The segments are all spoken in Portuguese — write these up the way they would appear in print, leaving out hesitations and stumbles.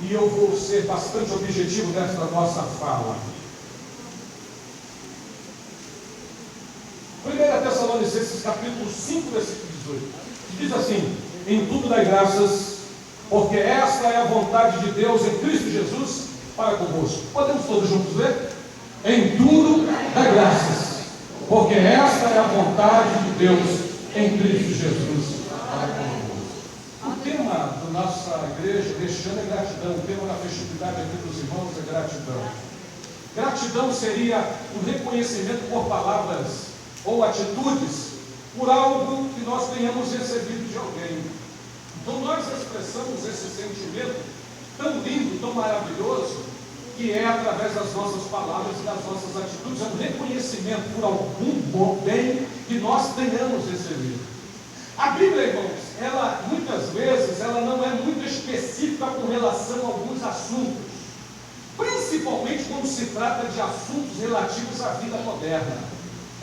E eu vou ser bastante objetivo nesta nossa fala. 1 Tessalonicenses capítulo 5, versículo 18. Diz assim: em tudo dai graças, porque esta é a vontade de Deus em Cristo Jesus para convosco. Podemos todos juntos ler? Em tudo dai graças, porque esta é a vontade de Deus em Cristo Jesus para convosco. O tema da nossa igreja deste ano é gratidão. O tema da festividade aqui dos irmãos é gratidão. Gratidão seria um reconhecimento por palavras ou atitudes por algo que nós tenhamos recebido de alguém. Então nós expressamos esse sentimento tão lindo, tão maravilhoso, que é através das nossas palavras e das nossas atitudes, é um reconhecimento por algum bom bem que nós tenhamos recebido. A Bíblia, irmãos, ela muitas vezes ela não é muito específica com relação a alguns assuntos, principalmente quando se trata de assuntos relativos à vida moderna.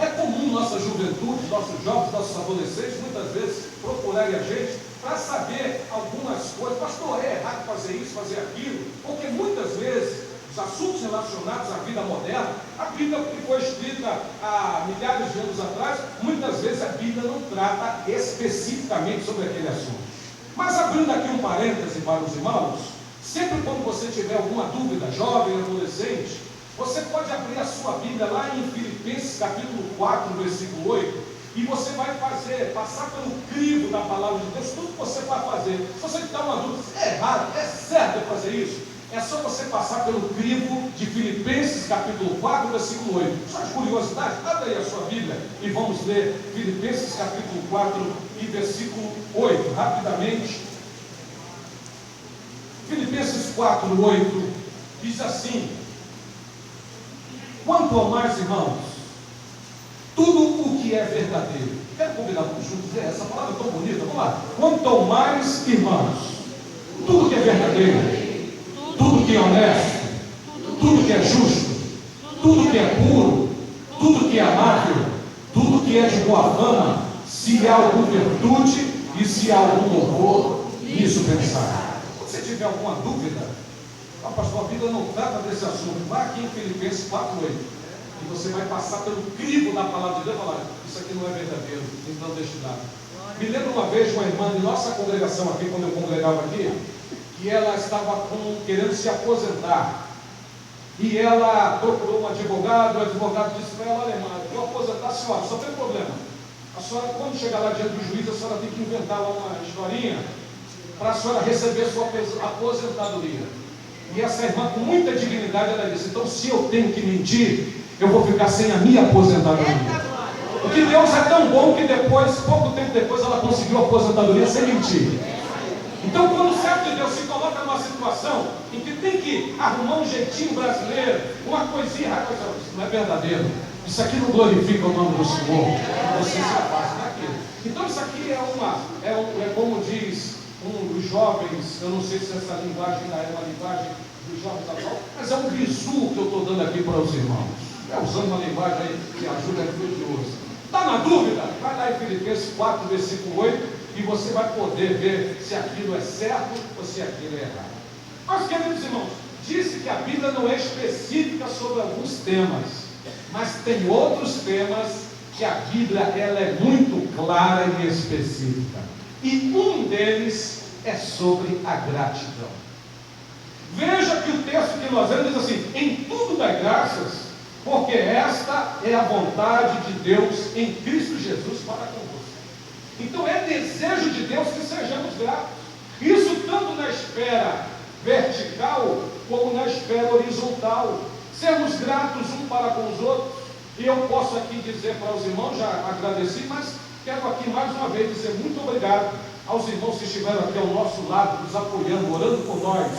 É comum nossa juventude, nossos jovens, nossos adolescentes, muitas vezes procurarem a gente para saber algumas coisas. Pastor, é errado fazer isso, fazer aquilo? Porque muitas vezes os assuntos relacionados à vida moderna, a Bíblia que foi escrita há milhares de anos atrás, muitas vezes a Bíblia não trata especificamente sobre aquele assunto. Mas abrindo aqui um parêntese para os irmãos, sempre quando você tiver alguma dúvida, jovem, adolescente, você pode abrir a sua Bíblia lá em Filipenses capítulo 4, versículo 8, e você vai passar pelo crivo da palavra de Deus, tudo que você vai fazer. Se você tiver uma dúvida, é errado, é certo fazer isso, é só você passar pelo crivo de Filipenses capítulo 4, versículo 8. Só de curiosidade, abre aí a sua Bíblia e vamos ler Filipenses capítulo 4 e versículo 8, rapidamente. Filipenses 4, 8, diz assim: quanto ao mais, irmãos, tudo o que é verdadeiro. Quero convidar todos juntos, essa palavra é tão bonita, vamos lá. Quanto ao mais, irmãos, tudo que é verdadeiro, tudo que é honesto, tudo que é justo, tudo que é puro, tudo que é amável, tudo que é de boa fama, se há alguma virtude e se há algum louvor, nisso pensar. Se você tiver alguma dúvida, pastor, a Bíblia não trata desse assunto. Vá aqui em Filipenses 4, 8, e você vai passar pelo crivo da palavra de Deus e falar: isso aqui não é verdadeiro, então deixe de lado. Me lembro uma vez uma irmã de nossa congregação aqui, quando eu congregava aqui, que ela estava querendo se aposentar, e ela procurou um advogado. O advogado disse para ela: olha, irmã, eu vou aposentar a senhora, só tem problema, a senhora, quando chegar lá diante do juiz, a senhora tem que inventar lá uma historinha para a senhora receber a sua aposentadoria. E essa irmã, com muita dignidade, ela disse: então, se eu tenho que mentir, eu vou ficar sem a minha aposentadoria. Porque Deus é tão bom que depois, pouco tempo depois, ela conseguiu a aposentadoria sem mentir. Então, quando o servo de Deus se coloca numa situação em que tem que arrumar um jeitinho brasileiro, uma coisinha, isso não é verdadeiro, isso aqui não glorifica o nome do Senhor, você se afasta daquilo. Então, isso aqui é como diz dos jovens, eu não sei se essa linguagem ainda é uma linguagem dos jovens atual, mas é um bizu que eu estou dando aqui para os irmãos. Usando uma linguagem aí que ajuda a estudioso. Está na dúvida? Vai lá em Filipenses 4, versículo 8, e você vai poder ver se aquilo é certo ou se aquilo é errado. Mas, queridos irmãos, disse que a Bíblia não é específica sobre alguns temas, mas tem outros temas que a Bíblia ela é muito clara e específica. E um deles é sobre a gratidão. Veja que o texto que nós lemos diz assim: em tudo dai graças, porque esta é a vontade de Deus em Cristo Jesus para convosco. Então é desejo de Deus que sejamos gratos. Isso tanto na esfera vertical como na esfera horizontal. Sermos gratos um para com os outros. E eu posso aqui dizer para os irmãos, já agradeci, mas quero aqui mais uma vez dizer muito obrigado aos irmãos que estiveram aqui ao nosso lado, nos apoiando, orando por nós,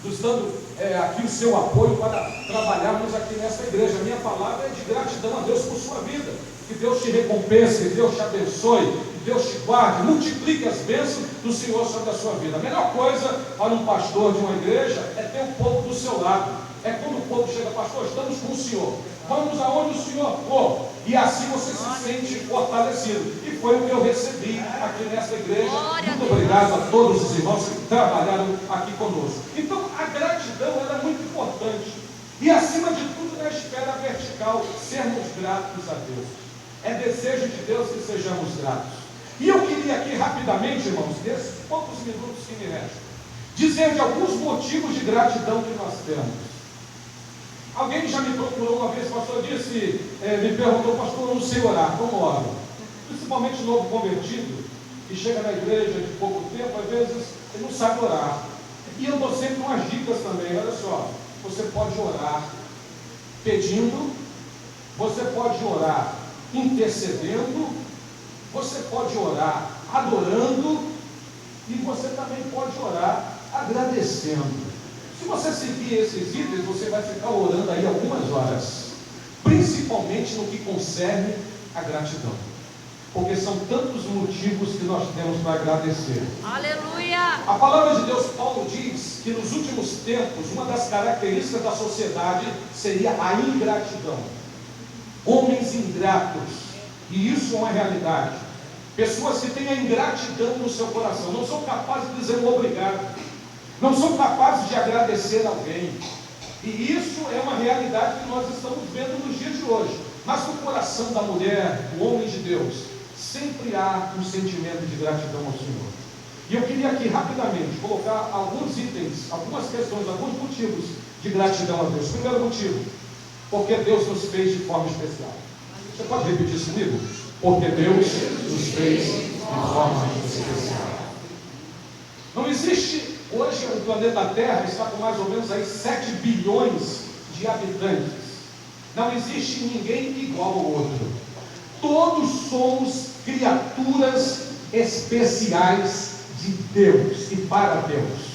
nos dando aqui o seu apoio para trabalharmos aqui nessa igreja. A minha palavra é de gratidão a Deus por sua vida. Que Deus te recompense, que Deus te abençoe, que Deus te guarde, multiplique as bênçãos do Senhor sobre a sua vida. A melhor coisa para um pastor de uma igreja é ter o povo do seu lado. É quando o povo chega, pastor, estamos com o Senhor, vamos aonde o Senhor for, e assim você se sente fortalecido. E foi o que eu recebi aqui nessa igreja. Muito obrigado a todos os irmãos que trabalharam aqui conosco. Então a gratidão ela é muito importante, e acima de tudo na esfera vertical, sermos gratos a Deus. É desejo de Deus que sejamos gratos. E eu queria aqui rapidamente, irmãos, nesses poucos minutos que me restam, dizer de alguns motivos de gratidão que nós temos. Alguém já me procurou uma vez, pastor, disse, me perguntou, pastor, eu não sei orar, como oro? Principalmente novo convertido, que chega na igreja de pouco tempo, às vezes ele não sabe orar. E eu dou sempre umas dicas também, olha só, você pode orar pedindo, você pode orar intercedendo, você pode orar adorando, e você também pode orar agradecendo. Se você seguir esses itens, você vai ficar orando aí algumas horas, principalmente no que concerne a gratidão, porque são tantos motivos que nós temos para agradecer. Aleluia! A palavra de Deus, Paulo diz que nos últimos tempos, uma das características da sociedade seria a ingratidão. Homens ingratos, e isso é uma realidade. Pessoas que têm a ingratidão no seu coração, não são capazes de dizer um obrigado, não são capazes de agradecer a alguém. E isso é uma realidade que nós estamos vendo nos dias de hoje. Mas no coração da mulher, do homem de Deus, sempre há um sentimento de gratidão ao Senhor. E eu queria aqui rapidamente colocar alguns itens, algumas questões, alguns motivos de gratidão a Deus. Primeiro motivo, porque Deus nos fez de forma especial. Você pode repetir isso comigo? Porque Deus nos fez de forma especial. Não existe, hoje o planeta Terra está com mais ou menos aí 7 bilhões de habitantes. Não existe ninguém igual ao outro. Todos somos criaturas especiais de Deus e para Deus.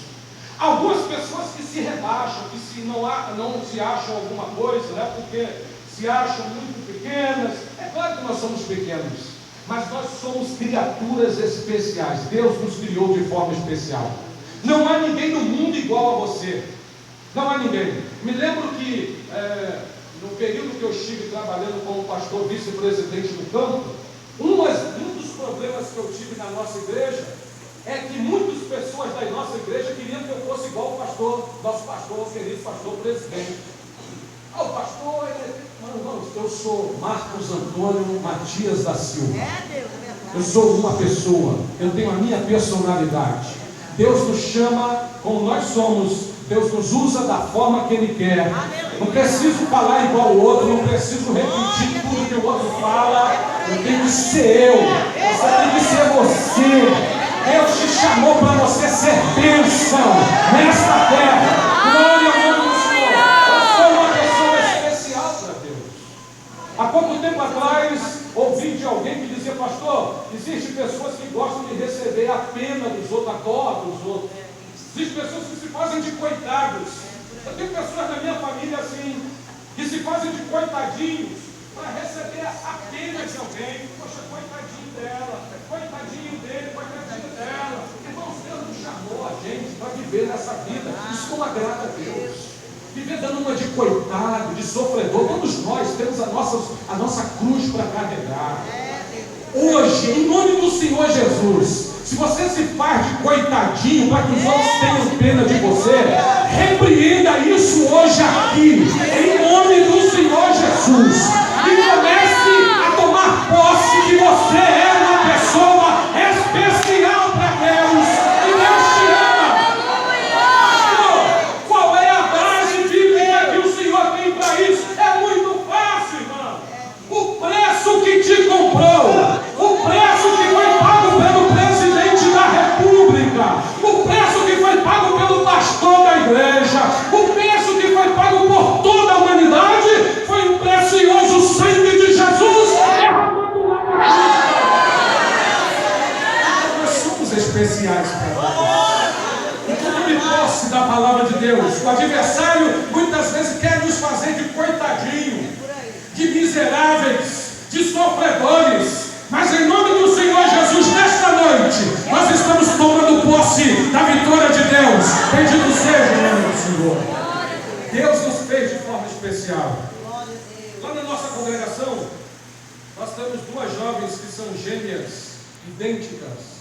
Algumas pessoas que se rebaixam, que não se acham alguma coisa, né, porque se acham muito pequenas. É claro que nós somos pequenos, mas nós somos criaturas especiais. Deus nos criou de forma especial. Não há ninguém no mundo igual a você. Não há ninguém. Me lembro que no período que eu estive trabalhando como pastor vice-presidente do campo, um dos problemas que eu tive na nossa igreja é que muitas pessoas da nossa igreja queriam que eu fosse igual o pastor, nosso pastor, o querido pastor presidente. O pastor, irmãos, eu sou Marcos Antônio Matias da Silva. Eu sou uma pessoa, eu tenho a minha personalidade. Deus nos chama como nós somos. Deus nos usa da forma que Ele quer. Não preciso falar igual o outro, não preciso repetir tudo que o outro fala. Eu tenho que ser eu, você tem que ser você. Deus te chamou para você ser bênção nesta terra. Glória ao nome do Senhor. Eu sou uma pessoa especial para Deus. Há pouco tempo atrás, ouvi de alguém que dizia, pastor, existem pessoas que gostam de receber a pena dos outros, a dó dos outros. Existem pessoas que se fazem de coitados. Eu tenho pessoas na minha família assim, que se fazem de coitadinhos para receber a pena de alguém. Poxa, coitadinho dela, coitadinho dele, coitadinho dela. Irmãos, Deus nos chamou a gente para viver nessa vida. Isso não agrada a Deus. Viver dando uma de coitado, de sofredor. Todos nós temos a nossa cruz para carregar. Hoje, em nome do Senhor Jesus, se você se faz de coitadinho para que os outros tenham pena de você, repreenda isso hoje aqui, em nome do Senhor Jesus, e comece a tomar posse que você é uma pessoa especial para Deus, e Deus te ama. Qual é a base bíblica que o Senhor tem para isso? É muito fácil, irmão. O preço que te comprou, o preço que foi pago pelo presidente da República, o preço que foi pago pelo pastor da igreja, o preço que foi pago por toda a humanidade, foi o precioso sangue de Jesus derramado lá na cruz. Nós somos especiais para Deus. E tome posse da palavra de Deus. O adversário muitas vezes quer nos fazer de coitadinho, de miseráveis, de sofredores. Mas em nome do Senhor Jesus, especial. Lá na nossa congregação, nós temos duas jovens que são gêmeas, idênticas.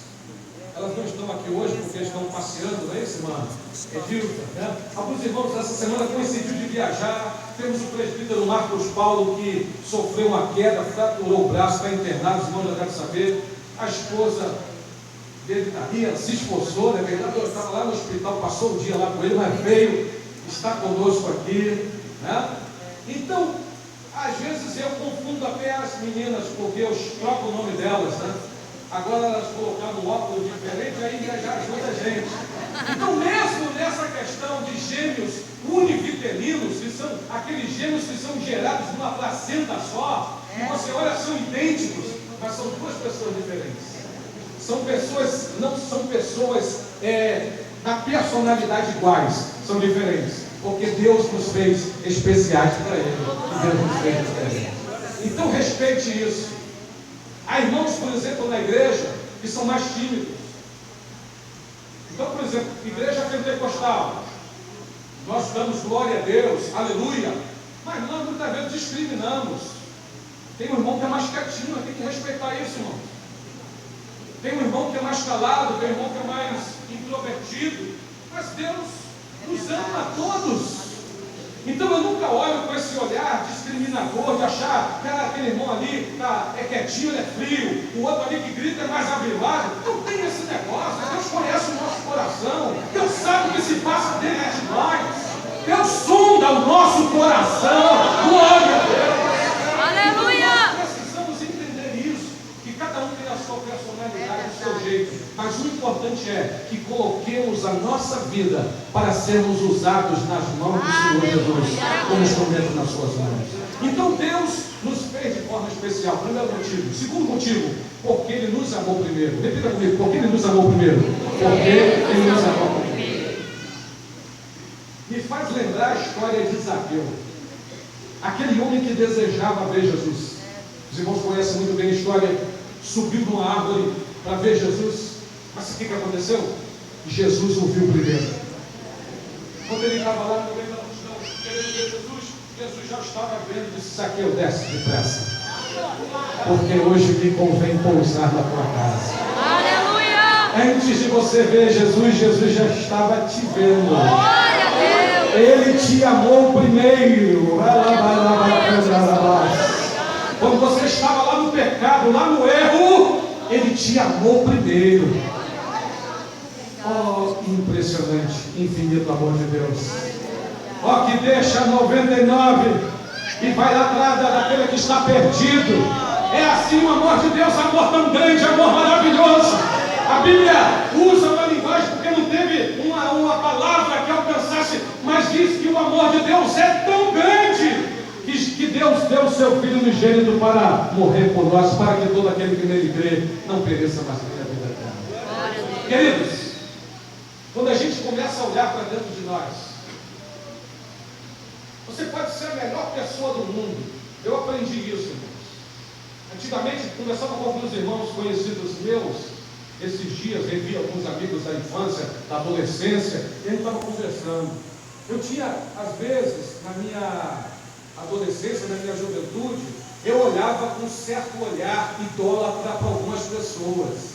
Elas não estão aqui hoje porque estão passeando, não é isso, irmã? Edilta, né? Alguns irmãos essa semana coincidiu de viajar. Temos o presbítero Marcos Paulo que sofreu uma queda, fraturou o braço, está internado, os irmãos já devem saber. A esposa dele está aí, ela se esforçou, né? Eu estava lá no hospital, passou o dia lá com ele, mas veio, está conosco aqui, né? Então, às vezes eu confundo até as meninas, porque eu troco o nome delas, né? Agora elas colocaram um óculos diferente, aí já ajuda a gente. Então, mesmo nessa questão de gêmeos univitelinos, que são aqueles gêmeos que são gerados numa placenta só, que você olha, são idênticos, mas são duas pessoas diferentes. São pessoas, não são pessoas na personalidade iguais, são diferentes, porque Deus nos fez especiais para Ele. Deus nos fez diferentes. Então, respeite isso. Há irmãos, por exemplo, na igreja, que são mais tímidos. Então, por exemplo, igreja pentecostal, nós damos glória a Deus, aleluia, mas nós muitas vezes discriminamos. Tem um irmão que é mais quietinho, tem que respeitar isso, irmão. Tem um irmão que é mais calado, tem um irmão que é mais introvertido, mas Deus nos ama a todos. Então eu nunca olho com esse olhar discriminador de achar que aquele irmão ali é quietinho, ele é frio, o outro ali que grita é mais abrivado. Não tem esse negócio. Deus conhece o nosso coração, Deus sabe o que se passa dentro de nós, Deus sonda o nosso coração. Glória a Deus. Aleluia. Nós precisamos entender isso, que cada um tem a sua personalidade, o seu jeito. Mas o importante é que coloquemos a nossa vida para sermos usados nas mãos do Senhor Jesus, como instrumento nas suas mãos. Então Deus nos fez de forma especial. Primeiro motivo. Segundo motivo, porque Ele nos amou primeiro. Repita comigo, porque Ele nos amou primeiro. Porque Ele nos amou primeiro. Me faz lembrar a história de Zaqueu, aquele homem que desejava ver Jesus. Os irmãos conhecem muito bem a história. Subiu numa árvore para ver Jesus. Mas o que aconteceu? Jesus o viu primeiro. Quando ele estava lá no meio da multidão, querendo ver Jesus, Jesus já estava vendo e disse: Zaqueu, desce depressa, porque hoje me convém pousar na tua casa. Aleluia! Antes de você ver Jesus, Jesus já estava te vendo. Glória a Deus! Ele te amou primeiro. Quando você estava lá no pecado, lá no erro, Ele te amou primeiro. Oh, impressionante, infinito amor de Deus. Oh, que deixa 99 e vai atrás daquele que está perdido. É assim o amor de Deus, amor tão grande, amor maravilhoso. A Bíblia usa uma linguagem porque não teve uma palavra que alcançasse, mas diz que o amor de Deus é tão grande que Deus deu o seu Filho unigênito para morrer por nós, para que todo aquele que nele crê não pereça, mas tenha a vida eterna. Queridos, quando a gente começa a olhar para dentro de nós, você pode ser a melhor pessoa do mundo. Eu aprendi isso, irmãos. Antigamente, conversava com alguns irmãos conhecidos meus, esses dias, revi alguns amigos da infância, da adolescência, e a gente estava conversando. Eu tinha, às vezes, na minha adolescência, na minha juventude, eu olhava com um certo olhar idólatra para algumas pessoas.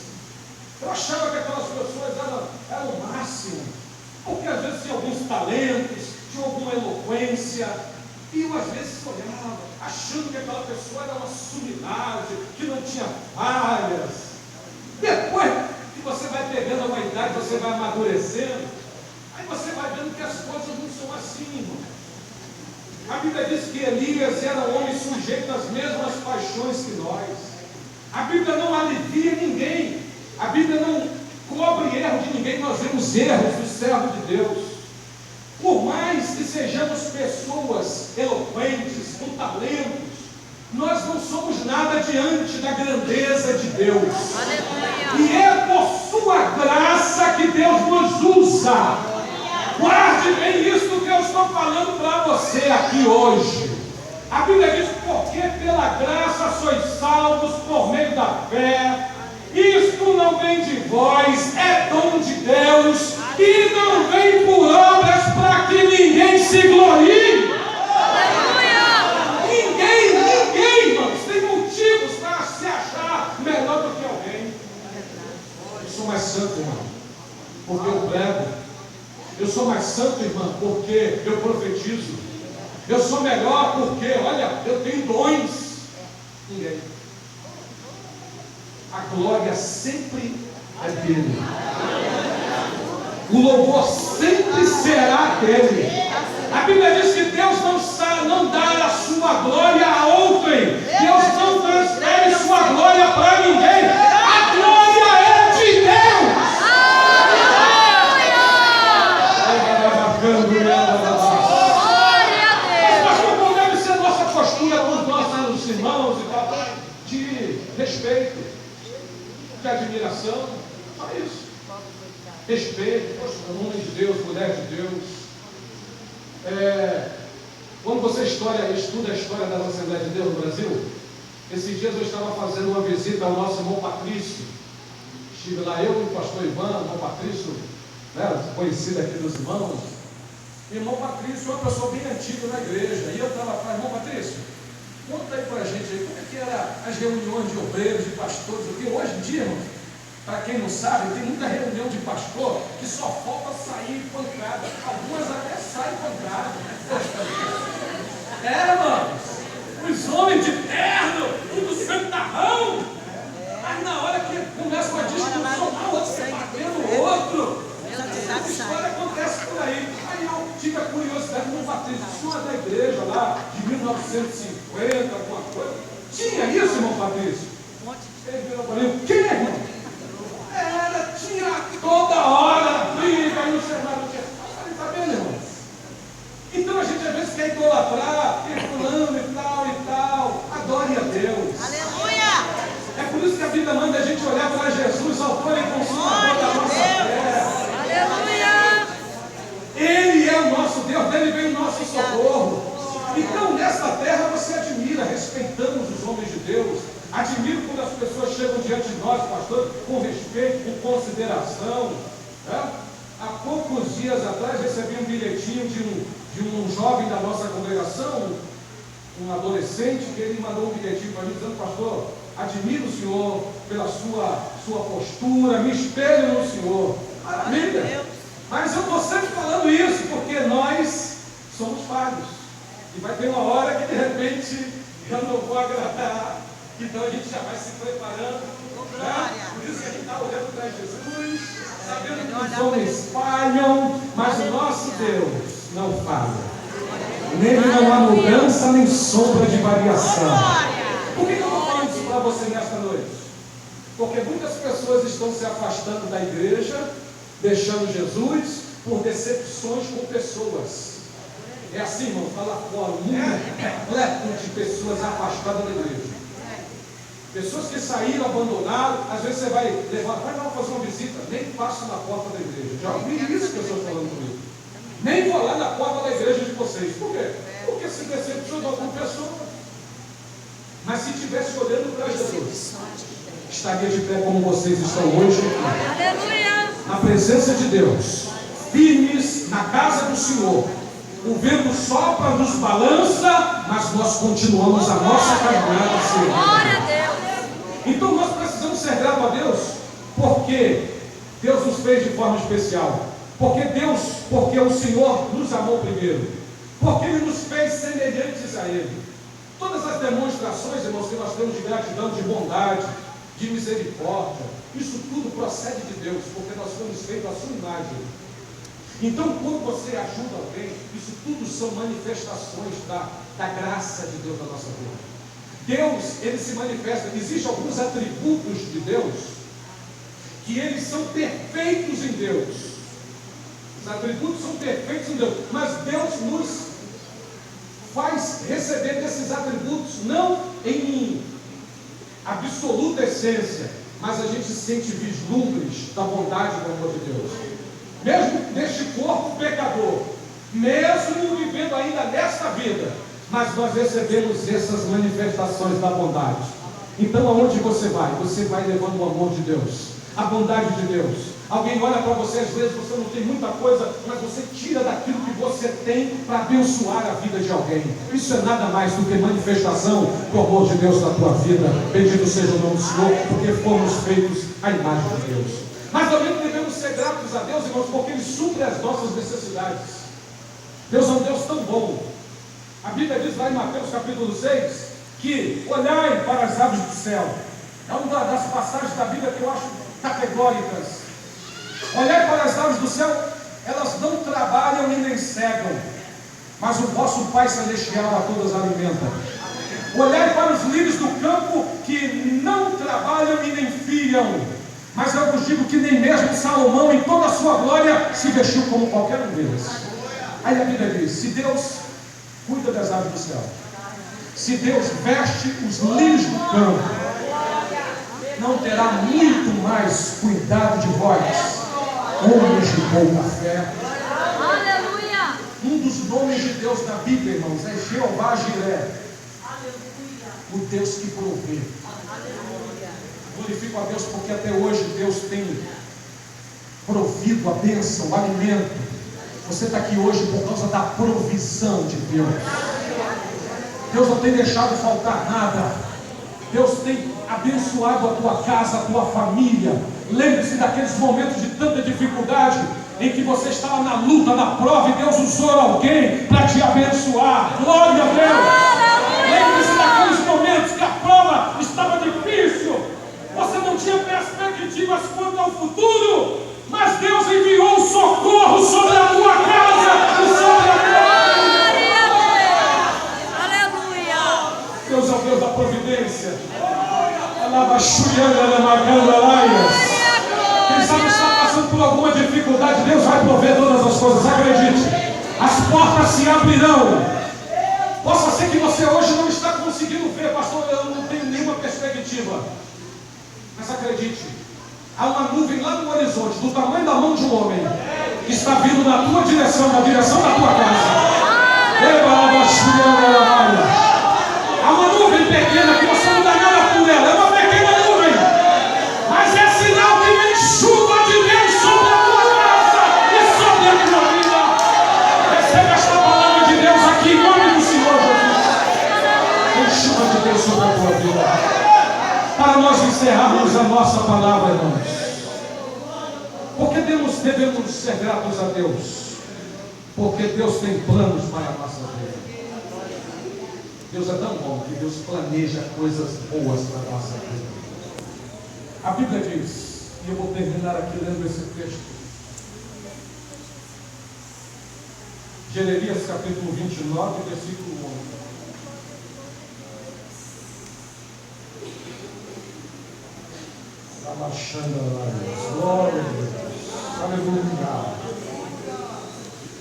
Eu achava que aquelas pessoas eram o máximo, porque às vezes tinha alguns talentos, tinha alguma eloquência, e eu às vezes olhava, achando que aquela pessoa era uma sumidade, que não tinha falhas. Depois que você vai pegando uma idade, você vai amadurecendo, aí você vai vendo que as coisas não são assim, irmão. A Bíblia diz que Elias era um homem sujeito às mesmas paixões que nós. A Bíblia não alivia ninguém. A Bíblia não cobre erro de ninguém. Nós vemos erros do servo de Deus. Por mais que sejamos pessoas eloquentes, com talentos, nós não somos nada diante da grandeza de Deus. E é por sua graça que Deus nos usa. Guarde bem isso que eu estou falando para você aqui hoje. A Bíblia diz: porque pela graça sois salvos por meio da fé. Isto não vem de vós, é dom de Deus, e não vem por obras para que ninguém se glorie. santo, irmão, porque eu prego. Eu sou mais santo, irmã, porque eu profetizo. Eu sou melhor porque, olha, eu tenho dons. Ninguém. A glória sempre é dele. O louvor sempre será dele. A Bíblia diz que Deus não dá a sua glória a outrem. Deus não transfere sua glória para ninguém. A glória é de Deus. Mas como deve ser a nossa postura com os nossos irmãos e tal, de respeito, de admiração, só isso. Respeito, homem de Deus, mulher de Deus. Quando você estuda a história das Assembleias de Deus no Brasil, esses dias eu estava fazendo uma visita ao nosso irmão Patrício. Estive lá, eu e o pastor Ivan, irmão Patrício, né, conhecido aqui dos irmãos. Irmão Patrício é uma pessoa bem antiga na igreja. E eu estava falando, irmão Patrício, conta aí para a gente aí, como é que eram as reuniões de obreiros, de pastores, porque hoje em dia, irmão, para quem não sabe, tem muita reunião de pastor que só falta sair pancada. Algumas até saem pancada. Mano, os homens de terno, tudo santarrão. Aí na hora que começa uma discussão, o outro está batendo o outro. Essa história acontece por aí. Aí eu tive a curiosidade, não Patrício, isso é da igreja lá, de 1950, alguma coisa. Tinha isso, irmão Patrício? Ele virou para mim, o quê, irmão? Tinha toda hora briga, não sei nada. Está vendo, irmão? Então a gente às vezes quer idolatrar, fulano e tal. Adore a Deus. Aleluia! É por isso que a Bíblia manda a gente olhar para Jesus, autor e consumador da nossa fé. Aleluia! Ele é o nosso Deus, dele vem o nosso socorro. Então nesta terra você admira, respeitamos os homens de Deus. Admiro quando as pessoas chegam diante de nós, pastor, com respeito, com consideração. Né? Há poucos dias atrás recebi um bilhetinho de um jovem da nossa congregação, um adolescente, que ele mandou um bilhetinho para mim dizendo, pastor, admiro o senhor pela sua postura, me espelho no senhor. Maravilha! Mas eu estou sempre falando isso, porque nós somos falhos. E vai ter uma hora que de repente eu não vou agradar. Então a gente já vai se preparando, né? Por isso que a gente está olhando para Jesus, sabendo que os homens falham, mas o nosso Deus não falha. Nele não há mudança nem sombra de variação. Por que eu estou falando isso para você nesta noite? Porque muitas pessoas estão se afastando da igreja, deixando Jesus por decepções com pessoas. É assim, irmão, fala fora, o mundo repleto de pessoas afastadas da igreja. Pessoas que saíram, abandonaram, às vezes você vai levar, vai lá fazer uma visita, nem passo na porta da igreja. Já ouvi isso que pessoas falando comigo. Nem vou lá na porta da igreja de vocês. Por quê? Porque se decepcionou com pessoa. Mas se estivesse olhando para Jesus, estaria de pé como vocês estão hoje. Aleluia! Na presença de Deus, firmes na casa do Senhor. O vento sopra, nos balança, mas nós continuamos a nossa caminhada. Glória a Deus! Então nós precisamos ser gratos a Deus, porque Deus nos fez de forma especial, porque o Senhor nos amou primeiro, porque Ele nos fez semelhantes a Ele. Todas as demonstrações, irmãos, que nós temos de gratidão, de bondade, de misericórdia, isso tudo procede de Deus, porque nós fomos feitos à sua imagem. Então, quando você ajuda alguém, isso tudo são manifestações da graça de Deus na nossa vida. Deus, Ele se manifesta, existem alguns atributos de Deus, que eles são perfeitos em Deus. Os atributos são perfeitos em Deus, mas Deus nos faz receber desses atributos, não em absoluta essência, mas a gente sente vislumbres da bondade e do amor de Deus. Mesmo neste corpo pecador, mesmo vivendo ainda nesta vida, mas nós recebemos essas manifestações da bondade. Então aonde você vai levando o amor de Deus, a bondade de Deus. Alguém olha para você, às vezes você não tem muita coisa, mas você tira daquilo que você tem para abençoar a vida de alguém. Isso é nada mais do que manifestação do amor de Deus na tua vida. Bendito seja o nome do Senhor, porque fomos feitos à imagem de Deus. Mas também devemos ser gratos a Deus, irmãos, porque Ele supre as nossas necessidades. Deus é um Deus tão bom. A Bíblia diz lá em Mateus capítulo 6, que olhai para as aves do céu. É uma das passagens da Bíblia que eu acho categóricas. Olhai para as aves do céu, elas não trabalham e nem cegam, mas o vosso Pai Celestial a todas alimenta. Olhai para os lírios do campo, que não trabalham e nem fiam, mas eu vos digo que nem mesmo Salomão, em toda a sua glória, se vestiu como qualquer um deles. Aí a Bíblia diz: se Deus cuida das aves do céu, se Deus veste os lírios do campo, não terá muito mais cuidado de vós, homens de pouca fé. Aleluia. Um dos nomes de Deus na Bíblia, irmãos, é Jeová Jiré, o Deus que provê. Glorifico a Deus porque até hoje Deus tem provido a bênção, o alimento. Você está aqui hoje por causa da provisão de Deus. Deus não tem deixado faltar nada. Deus tem abençoado a tua casa, a tua família. Lembre-se daqueles momentos de tanta dificuldade, em que você estava na luta, na prova, e Deus usou alguém para te abençoar. Glória a Deus. Lembre-se daqueles momentos que a prova estava difícil, você não tinha perspectivas quanto ao futuro, mas Deus enviou um socorro sobre a tua casa e sobre a tua vida. Aleluia. Deus é o Deus da providência. Quem sabe está passando por alguma dificuldade, Deus vai prover todas as coisas, acredite. As portas se abrirão. Possa ser que você hoje não está conseguindo ver, pastor, eu não tenho nenhuma perspectiva. Mas acredite, há uma nuvem lá no horizonte, do tamanho da mão de um homem, que está vindo na tua direção, na direção da tua casa. Há uma nuvem pequena que você não dá nada por ela, é uma pequena nuvem, mas é sinal que vem chuva de Deus sobre a tua casa e sobre a tua vida. Receba esta palavra de Deus aqui em nome do Senhor Jesus. Vem chuva de Deus sobre a tua vida. Para nós encerrarmos a nossa palavra, irmãos, porque devemos ser gratos a Deus, porque Deus tem planos para a nossa vida. Deus é tão bom que Deus planeja coisas boas para a nossa vida. A Bíblia diz, e eu vou terminar aqui lendo esse texto, Jeremias capítulo 29, versículo 11. Glória a Deus. Aleluia.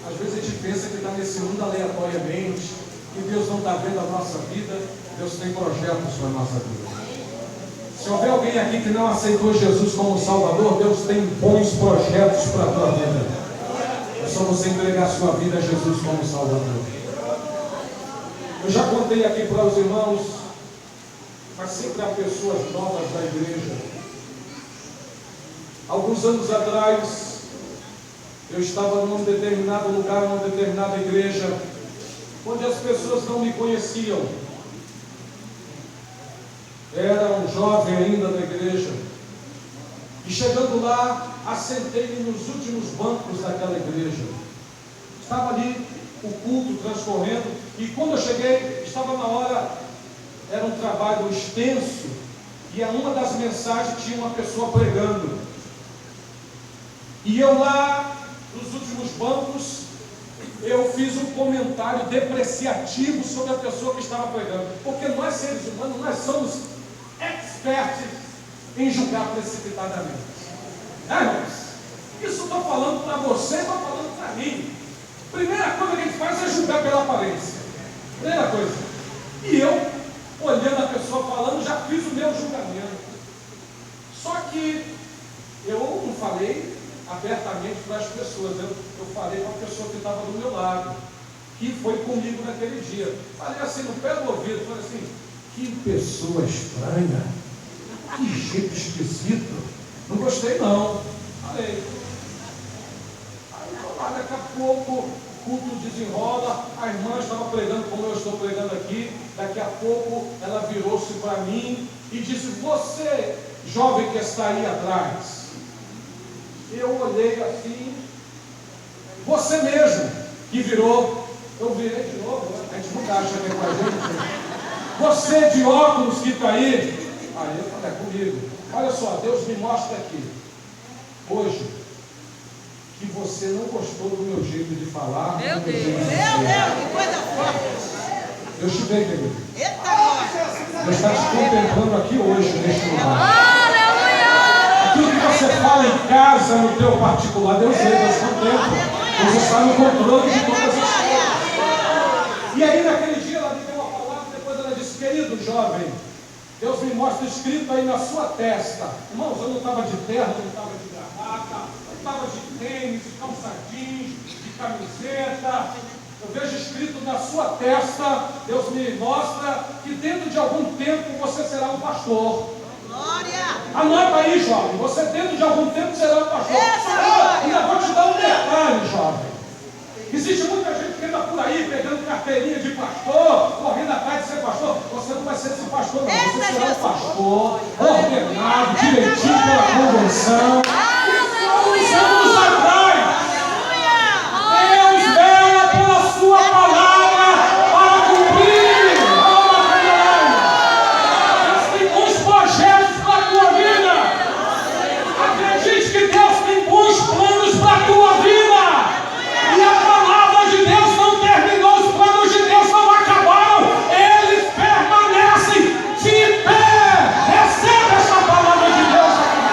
Às vezes a gente pensa que está nesse mundo aleatoriamente, que Deus não está vendo a nossa vida. Deus tem projetos para a nossa vida. Se houver alguém aqui que não aceitou Jesus como Salvador, Deus tem bons projetos para a tua vida. É só você entregar a sua vida a Jesus como Salvador. Eu já contei aqui para os irmãos, mas sempre há pessoas novas da igreja. Alguns anos atrás, eu estava num determinado lugar, numa determinada igreja, onde as pessoas não me conheciam. Era um jovem ainda da igreja. E chegando lá, assentei-me nos últimos bancos daquela igreja. Estava ali o culto transcorrendo, e quando eu cheguei, estava na hora, era um trabalho extenso, e a uma das mensagens tinha uma pessoa pregando. E eu lá, nos últimos bancos, eu fiz um comentário depreciativo sobre a pessoa que estava pregando. Porque nós, seres humanos, nós somos expertos em julgar precipitadamente. Irmãos? Isso estou falando para você, estou falando para mim. Primeira coisa que a gente faz é julgar pela aparência. Primeira coisa. E eu, olhando a pessoa falando, já fiz o meu julgamento. Só que eu não falei abertamente para as pessoas, eu falei para a pessoa que estava do meu lado, que foi comigo naquele dia. Falei assim no pé do ouvido, falei assim: que pessoa estranha, que jeito esquisito, não gostei não. Falei. Aí lá, daqui a pouco o culto desenrola, a irmã estava pregando como eu estou pregando aqui. Daqui a pouco ela virou-se para mim e disse: você, jovem que está aí atrás, Eu olhei assim, você mesmo, que virou, eu virei de novo, a gente nunca acha que é com a gente. Você de óculos que está aí, aí eu falei, é comigo. Olha só, Deus me mostra aqui, hoje, que você não gostou do meu jeito de falar. Meu Deus, que coisa forte. Deus te vê, querido. Eita glória. Deus está te contemplando aqui hoje, neste lugar. Aleluia! Aquilo que você fala em casa, no teu particular, Deus vê, Deus contempla. Deus está no controle de todas as coisas. E aí naquele dia ela me deu uma palavra, depois ela disse, querido jovem, Deus me mostra escrito aí na sua testa. Irmãos, eu não estava de terno, eu não estava de gravata, eu estava de tênis, de calça jeans, de camiseta. Eu vejo escrito na sua testa, Deus me mostra que dentro de algum tempo você será um pastor. Glória. Anota aí, jovem, você dentro de algum tempo será um pastor. Ainda vou te dar um detalhe, jovem. Existe muita gente que anda por aí pegando carteirinha de pastor, correndo atrás de ser pastor. Você não vai ser esse pastor, não. Você será um pastor ordenado, direitinho pela convenção. Anos atrás, Deus vela pela sua palavra para cumprir. Deus tem bons projetos para a tua vida. Acredite que Deus tem bons planos para a tua vida. E a palavra de Deus não terminou, os planos de Deus não acabaram, eles permanecem de pé. Receba essa palavra de Deus aqui.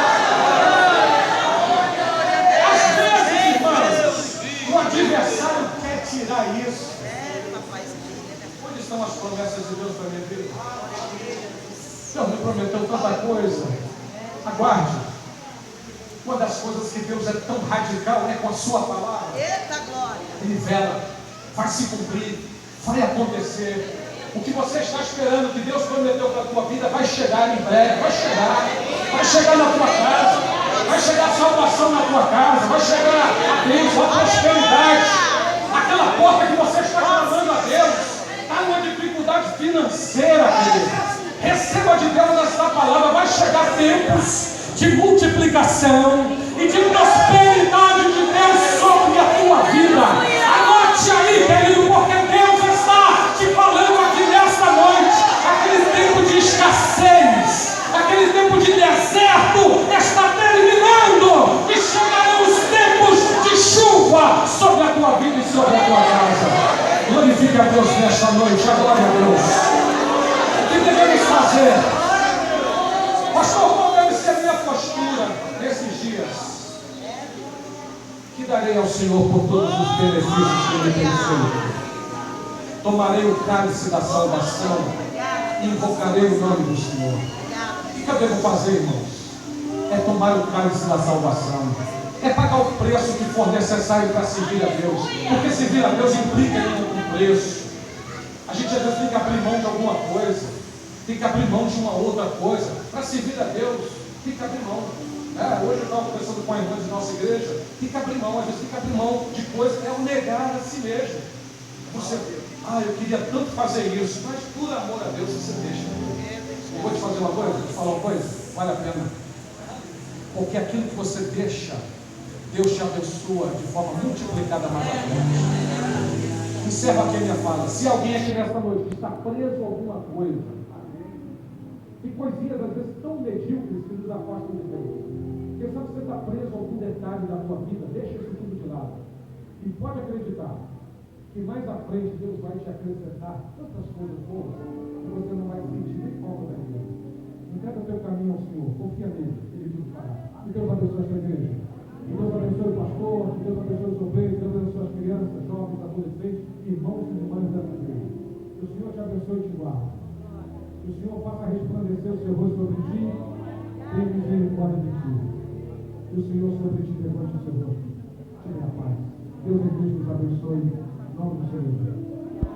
Às vezes, irmãos, o adversário quer tirar isso. Onde estão as promessas de Deus para a minha vida? Deus me prometeu tanta coisa. Aguarde. Uma das coisas que Deus é tão radical é com a sua palavra. Eita glória. Ele vela, vai se cumprir, vai acontecer. O que você está esperando que Deus prometeu para a tua vida vai chegar em breve, vai chegar na tua casa, vai chegar a salvação na tua casa, vai chegar a bênção, a prosperidade. Aquela porta que você está clamando a Deus, está numa dificuldade financeira, querido. Receba de Deus essa palavra, vai chegar tempos de multiplicação e de prosperidade de Deus sobre a tua vida. Anote aí, querido, porque Deus está te falando aqui nesta noite. Aquele tempo de escassez, aquele tempo de deserto está terminando e chegarão os tempos de chuva sobre a tua vida e sobre a tua casa. Glorifique a Deus nesta noite, a glória a Deus. O que devemos fazer? Pastor, qual deve ser a minha postura nesses dias? Que darei ao Senhor por todos os benefícios que Ele tem feito. Tomarei o cálice da salvação e invocarei o nome do Senhor. O que eu devo fazer, irmãos? É tomar o cálice da salvação. É pagar o preço que for necessário para servir a Deus. Porque servir a Deus implica em um preço. A gente às vezes tem que abrir mão de alguma coisa. Tem que abrir mão de uma outra coisa. Para servir a Deus, tem que abrir mão. Hoje eu estava conversando com a irmã de nossa igreja. Tem que abrir mão, às vezes tem que abrir mão de coisas. É o negar a si mesmo. Você, eu queria tanto fazer isso, mas por amor a Deus você deixa. Eu vou te fazer uma coisa, vou te falar uma coisa, vale a pena. Porque aquilo que você deixa, Deus te abençoa de forma multiplicada mais à frente. Encerra aqui a minha fala. Se alguém aqui nesta noite está preso a alguma coisa, tem coisinhas às vezes tão medíocres que nos afastam de Deus. Porque sabe que você está preso a algum detalhe da tua vida, deixa isso tudo de lado. E pode acreditar que mais à frente Deus vai te acrescentar tantas coisas boas que você não vai sentir nem falta daquilo. Entrega o teu caminho ao Senhor, confia nele, Ele te fará. Que Deus abençoe esta igreja. Que Deus abençoe o pastor, que Deus abençoe os obreiros, que Deus abençoe as crianças, jovens, adolescentes, irmãos e irmãs dessa igreja. Que o Senhor te abençoe e te guarde. Que o Senhor faça resplandecer o seu rosto sobre ti, tenha misericórdia de ti. Que o Senhor sobre ti levante o seu rosto. Tenha paz. Deus em Cristo nos abençoe. Em nome do Senhor.